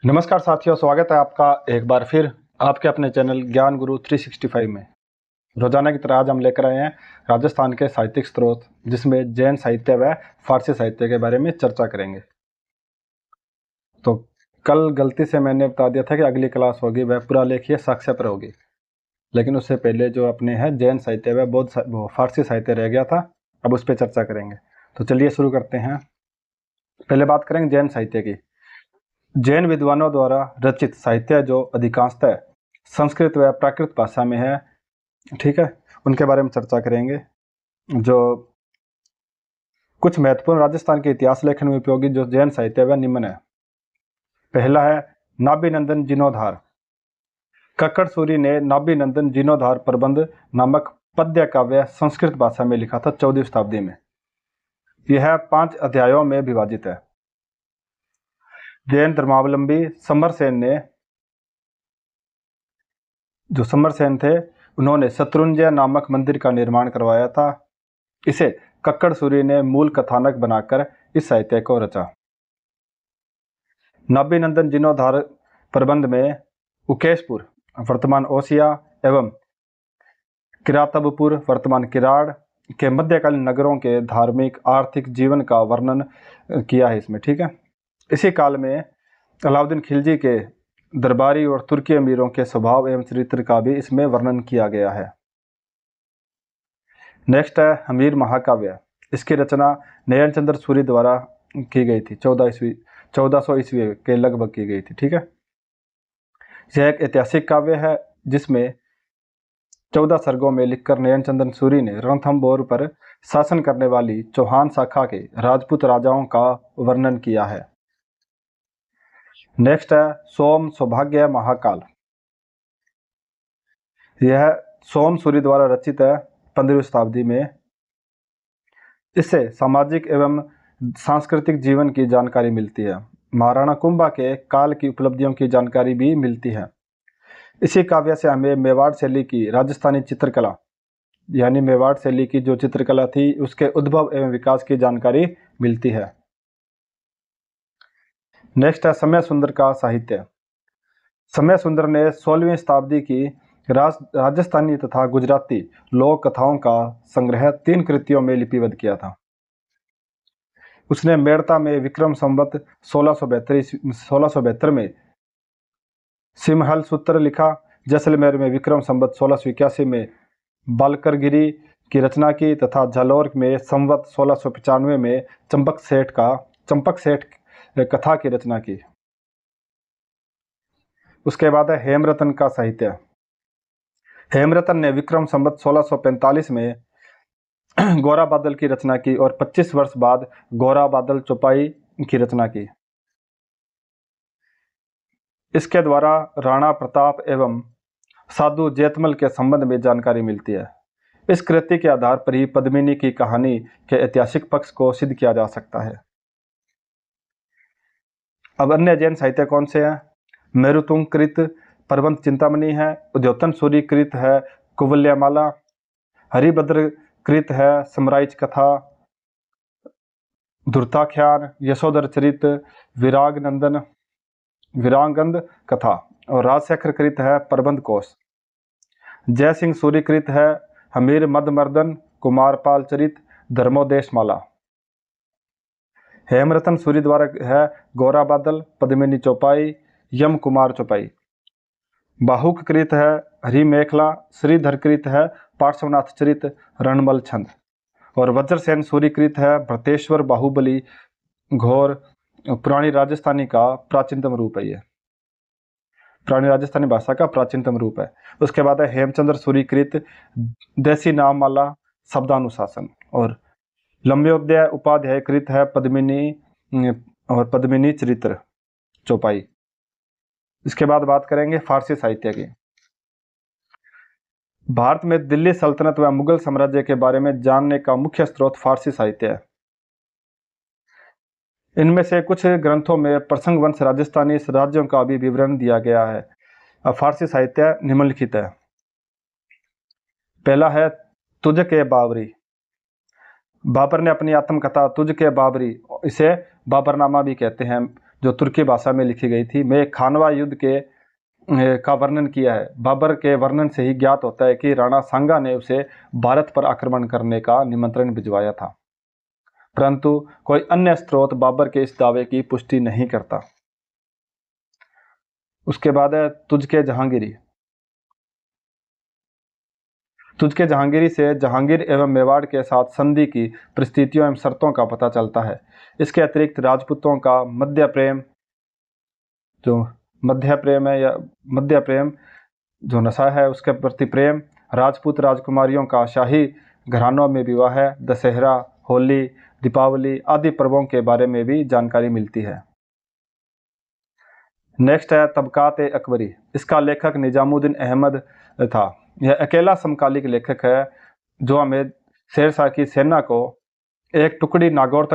नमस्कार साथियों, स्वागत है आपका एक बार फिर आपके अपने चैनल ज्ञान गुरु 365 में। रोजाना की तरह आज हम लेकर आए हैं राजस्थान के साहित्यिक स्रोत, जिसमें जैन साहित्य व फारसी साहित्य के बारे में चर्चा करेंगे। तो कल गलती से मैंने बता दिया था कि अगली क्लास होगी वह पूरा लेखिए साक्ष्य पर होगी, लेकिन उससे पहले जो अपने हैं जैन साहित्य व बौद्ध फारसी साहित्य रह गया था, अब उस पर चर्चा करेंगे। तो चलिए शुरू करते हैं। पहले बात करेंगे जैन साहित्य की। जैन विद्वानों द्वारा रचित साहित्य जो अधिकांशतः संस्कृत व प्राकृत भाषा में है, ठीक है, उनके बारे में चर्चा करेंगे। जो कुछ महत्वपूर्ण राजस्थान के इतिहास लेखन में उपयोगी जो जैन साहित्य वह निम्न है। पहला है नाभिनंदन जीर्णोद्धार। कक्कड़ सूरी ने नाभिनंदन जीर्णोद्धार प्रबंध नामक पद्य काव्य संस्कृत भाषा में लिखा था 14वीं शताब्दी में। यह 5 अध्यायों में विभाजित है। जैन धर्मावलंबी समरसेन थे, उन्होंने शत्रुंजय नामक मंदिर का निर्माण करवाया था। इसे कक्कड़ सूरी ने मूल कथानक बनाकर इस साहित्य को रचा। नाभिनंदन जीर्णोद्धार प्रबंध में उकेशपुर वर्तमान ओसिया एवं किरातबपुर वर्तमान किराड़ के मध्यकालीन नगरों के धार्मिक आर्थिक जीवन का वर्णन किया है इसमें, ठीक है। इसी काल में अलाउद्दीन खिलजी के दरबारी और तुर्की अमीरों के स्वभाव एवं चरित्र का भी इसमें वर्णन किया गया है। नेक्स्ट है हमीर महाकाव्य। इसकी रचना नयन चंद्र सूरी द्वारा की गई थी, 1400 ईस्वी के लगभग की गई थी, ठीक है। यह एक ऐतिहासिक काव्य है जिसमें 14 सर्गों में लिखकर नयन चंद्र सूरी ने रणथंभौर पर शासन करने वाली चौहान शाखा के राजपूत राजाओं का वर्णन किया है। नेक्स्ट है सोम सौभाग्य महाकाल। यह सोम सूरी द्वारा रचित है 15वीं शताब्दी में। इससे सामाजिक एवं सांस्कृतिक जीवन की जानकारी मिलती है। महाराणा कुंभा के काल की उपलब्धियों की जानकारी भी मिलती है। इसी काव्य से हमें मेवाड़ शैली की राजस्थानी चित्रकला, यानी मेवाड़ शैली की जो चित्रकला थी उसके उद्भव एवं विकास की जानकारी मिलती है। नेक्स्ट है समय सुंदर का साहित्य। समय सुंदर ने 16वीं शताब्दी की राजस्थानी तथा गुजराती लोक कथाओं का संग्रह 3 कृतियों में लिपिबद्ध किया था। उसने मेड़ता में विक्रम संवत 1672 में सिमहल सूत्र लिखा। जैसलमेर में विक्रम संवत 1681 में बालकरगिरी की रचना की तथा जालौर में संवत 1695 में चंपक सेठ कथा की रचना की। उसके बाद है हेमरतन का साहित्य। हेमरतन ने विक्रम संवत 1645 में गोरा बादल की रचना की और 25 वर्ष बाद गोरा बादल चौपाई की रचना की। इसके द्वारा राणा प्रताप एवं साधु जेतमल के संबंध में जानकारी मिलती है। इस कृति के आधार पर ही पद्मिनी की कहानी के ऐतिहासिक पक्ष को सिद्ध किया जा सकता है। अब अन्य जैन साहित्य कौन से हैं? मेरुतुंग कृत प्रबंध चिंतामणि है, उद्योतन सूरी कृत है कुवल्यमाला, हरिभद्र कृत है समराइच कथा, धुर्ताख्यान, यशोधर चरित, वीरांगंद कथा और राजशेखर कृत है प्रबंध कोश। जय सिंह सूरी कृत है हमीर मदमर्दन, कुमारपाल चरित, धर्मोदेश माला। हेमरतन सूरी द्वारा है गोरा बादल, पद्मिनी चौपाई, यम कुमार चौपाई। बाहुक कृत है हरि मेखला, श्रीधर कृत है पार्श्वनाथ चरित, रणमल छंद और वज्रसेन सूरी कृत है भ्रतेश्वर बाहुबली घोर। पुरानी राजस्थानी का प्राचीनतम रूप है, ये पुरानी राजस्थानी भाषा का प्राचीनतम रूप है। उसके बाद है हेमचंद्र सूरी कृत देसी नाममाला शब्दानुशासन और लंब्योदय उपाध्याय कृत है पद्मिनी चरित्र चौपाई। इसके बाद बात करेंगे फारसी साहित्य की। भारत में दिल्ली सल्तनत व मुगल साम्राज्य के बारे में जानने का मुख्य स्रोत फारसी साहित्य है। इनमें से कुछ ग्रंथों में प्रसंग वंश राजस्थानी राज्यों का भी विवरण दिया गया है। अब फारसी साहित्य निम्नलिखित है। पहला है तुझ के बाबरी। बाबर ने अपनी आत्मकथा तुझ के बाबरी, इसे बाबरनामा भी कहते हैं, जो तुर्की भाषा में लिखी गई थी, में खानवा युद्ध के का वर्णन किया है। बाबर के वर्णन से ही ज्ञात होता है कि राणा सांगा ने उसे भारत पर आक्रमण करने का निमंत्रण भिजवाया था, परंतु कोई अन्य स्रोत बाबर के इस दावे की पुष्टि नहीं करता। उसके बाद है तुझके जहांगीरी। तुझके जहांगीरी से जहांगीर एवं मेवाड़ के साथ संधि की परिस्थितियों एवं शर्तों का पता चलता है। इसके अतिरिक्त राजपूतों का मध्य प्रेम जो नशा है उसके प्रति प्रेम, राजपूत राजकुमारियों का शाही घरानों में विवाह, दशहरा, होली, दीपावली आदि पर्वों के बारे में भी जानकारी मिलती है। नेक्स्ट है तबकात अकबरी। इसका लेखक निजामुद्दीन अहमद था। यह अकेला समकालिक लेखक है जो हमें शेरशाह की सेना को एक टुकड़ी नागौर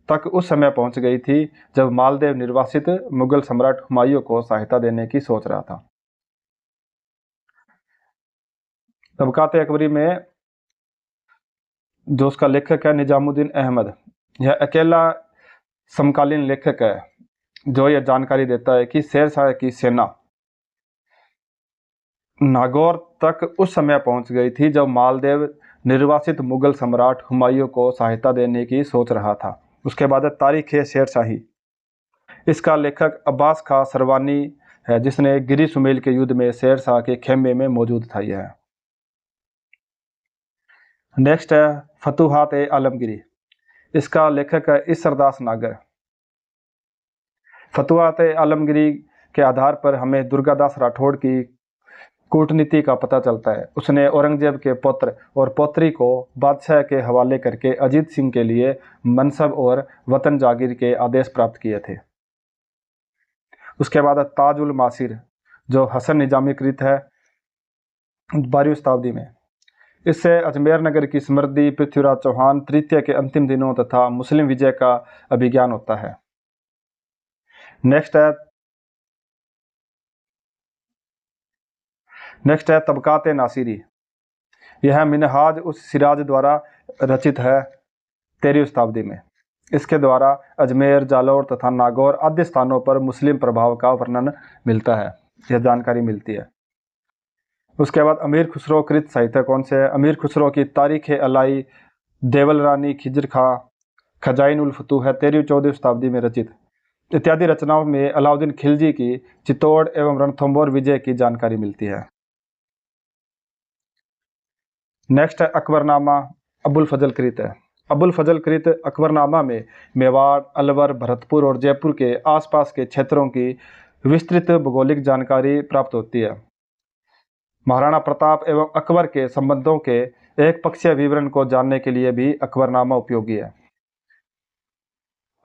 तक उस समय पहुंच गई थी जब मालदेव निर्वासित मुगल सम्राट हुमायूं को सहायता देने की सोच रहा था। तबकात अकबरी में जो उसका लेखक है निजामुद्दीन अहमद, यह अकेला समकालीन लेखक है जो यह जानकारी देता है कि शेरशाह की सेना नागौर तक उस समय पहुंच गई थी जब मालदेव निर्वासित मुगल सम्राट हुमायूं को सहायता देने की सोच रहा था। उसके बाद तारीख है शेरशाही। इसका लेखक अब्बास खां सरवानी है जिसने गिरी सुमेल के युद्ध में शेरशाह के खेमे में मौजूद था। यह नेक्स्ट है फतुहात आलमगिरी। इसका लेखक है इसरदास नागर। फतुहात आलमगिरी के आधार पर हमें दुर्गादास राठौड़ की कूटनीति का पता चलता है। उसने औरंगजेब के पुत्र और पौत्री को बादशाह के हवाले करके अजीत सिंह के लिए मनसब और वतन जागीर के आदेश प्राप्त किए थे। उसके बाद ताजुल मासिर जो हसन निजामी कृत है 12वीं शताब्दी में। इससे अजमेर नगर की समृद्धि, पृथ्वीराज चौहान तृतीय के अंतिम दिनों तथा मुस्लिम विजय का अभिज्ञान होता है। नेक्स्ट है तबकात नासिरी। यह मिनहाज उस सिराज द्वारा रचित है 13वीं शताब्दी में। इसके द्वारा अजमेर, जालौर तथा नागौर आदि स्थानों पर मुस्लिम प्रभाव का वर्णन मिलता है, यह जानकारी मिलती है। उसके बाद अमीर खुसरो कृत साहित्य कौन से है? अमीर खुसरो की तारीख अलाई, देवल रानी खिजर खां, खजाइन उल फतूह है 13वीं-14वीं शताब्दी में रचित। इत्यादि रचनाओं में अलाउद्दीन खिलजी की चित्तौड़ एवं रणथंभौर विजय की जानकारी मिलती है। नेक्स्ट है अकबरनामा अबुल फजल कृत है। अबुल फजल कृत अकबरनामा में मेवाड़, अलवर, भरतपुर और जयपुर के आसपास के क्षेत्रों की विस्तृत भौगोलिक जानकारी प्राप्त होती है। महाराणा प्रताप एवं अकबर के संबंधों के एक पक्षीय विवरण को जानने के लिए भी अकबरनामा उपयोगी है।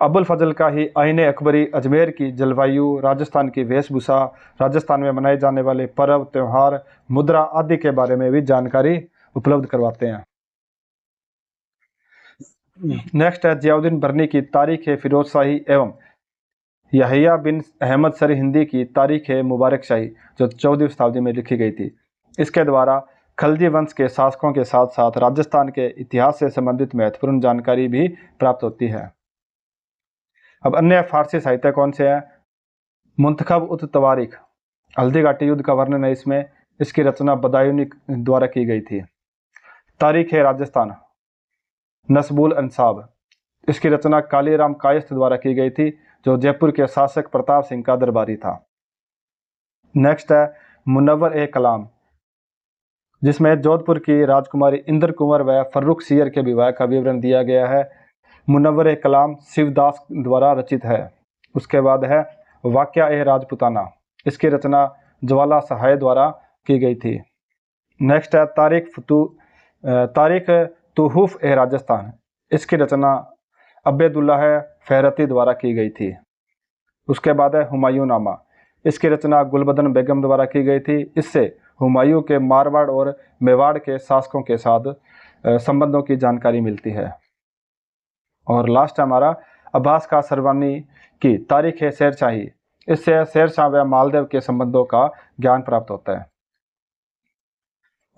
अबुल फजल का ही आईने अकबरी अजमेर की जलवायु, राजस्थान की वेशभूषा, राजस्थान में मनाए जाने वाले पर्व, त्योहार, मुद्रा आदि के बारे में भी जानकारी उपलब्ध करवाते हैं। नेक्स्ट है जियाउद्दीन बरनी की तारीख है फिरोज शाही एवं यहिया बिन अहमद सर हिंदी की तारीख है मुबारक शाही जो 14वीं शताब्दी में लिखी गई थी। इसके द्वारा खलजी वंश के शासकों के साथ साथ राजस्थान के इतिहास से संबंधित महत्वपूर्ण जानकारी भी प्राप्त होती है। अब अन्य फारसी साहित्य कौन से हैं? मुंतखब उत तवारीख, हल्दी घाटी युद्ध का वर्णन है इसमें। इसकी रचना बदायूनी द्वारा की गई थी। तारीख है राजस्थान, नस्बुल अंसाब, इसकी रचना कालीराम कायस्थ द्वारा की गई थी जो जयपुर के शासक प्रताप सिंह का दरबारी था। नेक्स्ट है मुनव्वर ए कलाम, जिसमें जोधपुर की राजकुमारी इंद्र कुंवर व फर्रुख सियर के विवाह का विवरण दिया गया है। मुनव्वर ए कलाम शिवदास द्वारा रचित है। उसके बाद है वाक्या ए राजपुताना, इसकी रचना ज्वाला सहाय द्वारा की गई थी। नेक्स्ट है तारीख तुहूफ ए राजस्थान, इसकी रचना अब्बेदुल्लाह फहरती द्वारा की गई थी। उसके बाद है हुमायूं नामा, इसकी रचना गुलबदन बेगम द्वारा की गई थी। इससे हुमायूं के मारवाड़ और मेवाड़ के शासकों के साथ संबंधों की जानकारी मिलती है। और लास्ट हमारा अब्बास खां सरवानी की तारीख है शेरशाही, इससे शेरशाह व मालदेव के संबंधों का ज्ञान प्राप्त होता है।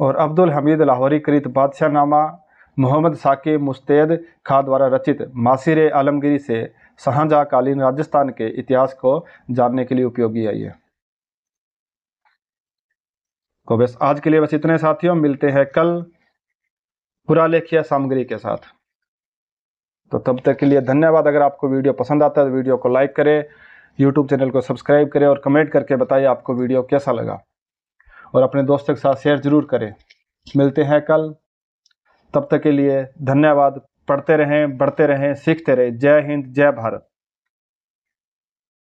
और अब्दुल हमीद लाहौरी कृत बादशाह नामा मोहम्मद साकिब मुस्तैद खां द्वारा रचित मासिर आलमगिरी से शाहजहाँकालीन राजस्थान के इतिहास को जानने के लिए उपयोगी है ये। तो बस आज के लिए बस इतने साथियों, मिलते हैं कल पुरालेखीय सामग्री के साथ। तो तब तक के लिए धन्यवाद। अगर आपको वीडियो पसंद आता है तो वीडियो को लाइक करें, यूट्यूब चैनल को सब्सक्राइब करें और कमेंट करके बताइए आपको वीडियो कैसा लगा, और अपने दोस्तों के साथ शेयर जरूर करें। मिलते हैं कल, तब तक के लिए धन्यवाद। पढ़ते रहें, बढ़ते रहें, सीखते रहें। जय हिंद, जय भारत।